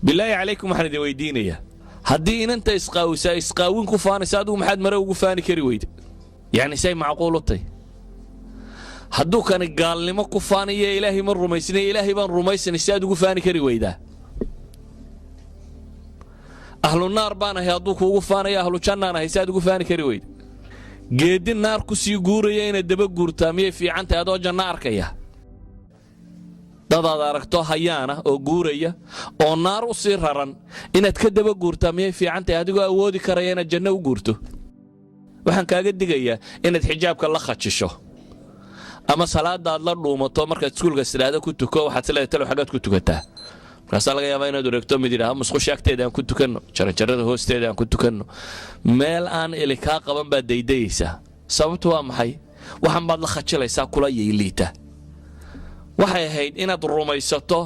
بالله عليكم waxaan idin weydiinaya haddii inanta isqaawin ku faanaysa adigu maxaad mare ugu faani kari weyday yani say macquul u tahay hadduu kan gaalnimo ku faanaya ilaahay ma rumaysnay ilaahay baan rumaysanay si aad ugu faani kari weydaa ahlu naar baan ahay hadduu kuugu faanaya ahlu jannaan ahay si aad ugu faani kari weyda geedi naar ku sii guuraya inaad daba guurtaa miyay fiican tahay adoo janno arkaya dadaad aragto hayaana oo guuraya oo naar u sii raran inaad ka daba guurtaa miyay fiican tahay adigoo awoodi karaya inaad janno u guurto waxaan kaaga digayaa inaad xijaabka la khajisho ama salaadaad la dhuumato markaad iskuulka istiraada ku tuko waxaad sileedahay talo xagaad ku tukataa markaas laga yaabaa inaad wareegto mid yidhaahdo musqusha agteeda aan ku tukanno jaranjarada hoosteeda aan ku tukanno meel aan ili kaa qaban baad daydayaysaa sababtu waa maxay waxaan baad la khajilaysaa kula yeeliita waxay ahayd inaad rumaysato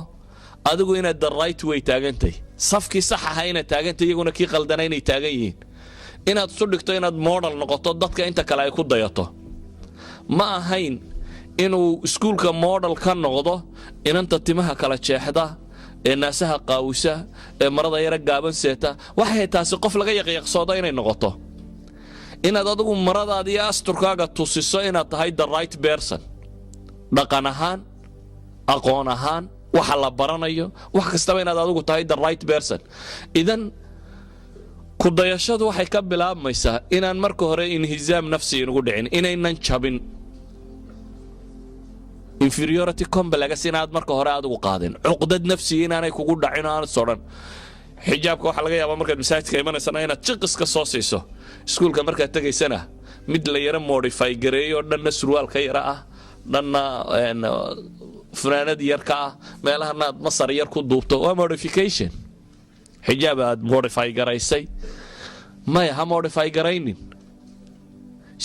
adigu inaad the right way taagantay safkii sax ahaa inaad taagantay iyaguna kii qaldana inay taagan yihiin inaad isu dhigto inaad model noqoto dadka inta kale ay ku dayato ma ahayn inuu iskuulka model ka noqdo inanta timaha kala jeexda ee naasaha qaawisa ee marada yara gaaban seeta waxay taasi qof laga yaqyaqsoodo inay noqoto inaad adigu maradaada iyo asturkaaga tusiso inaad tahay the right person dhaqan ahaan aqoon ahaan waxa la baranayo wax kastaba inaad adigu tahay the right person idan ku dayashadu waxay ka bilaabmaysaa inaan marka hore inhizaam nafsi inugu dhicin inaynan jabin inferiority complex inaad marka hore adigu qaadin cuqdad nafsi inaanay kugu dhacin aan soran xijaabka waxa laga yaabaa markaad masaajidka imanaysan inaad jiqiska soo siiso iskuulka markaad tagaysana mid la yara modify gareeyo dhanna surwaalka yara ah dhanna funaanad yar ka ah meelahana masar yar ku duubto waa modification xijaab aad modify garaysay ma ha modify garaynin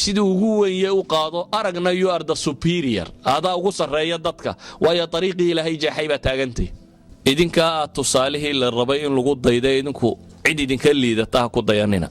sidii ugu weyn u qaado aragna you are the superior adaa ugu sareeya dadka waayo dariiqii ilaahay jeexay baa taagantay idinka tusaalihii la rabay in lagu dayday idinku cid idinka liidata ku dayanina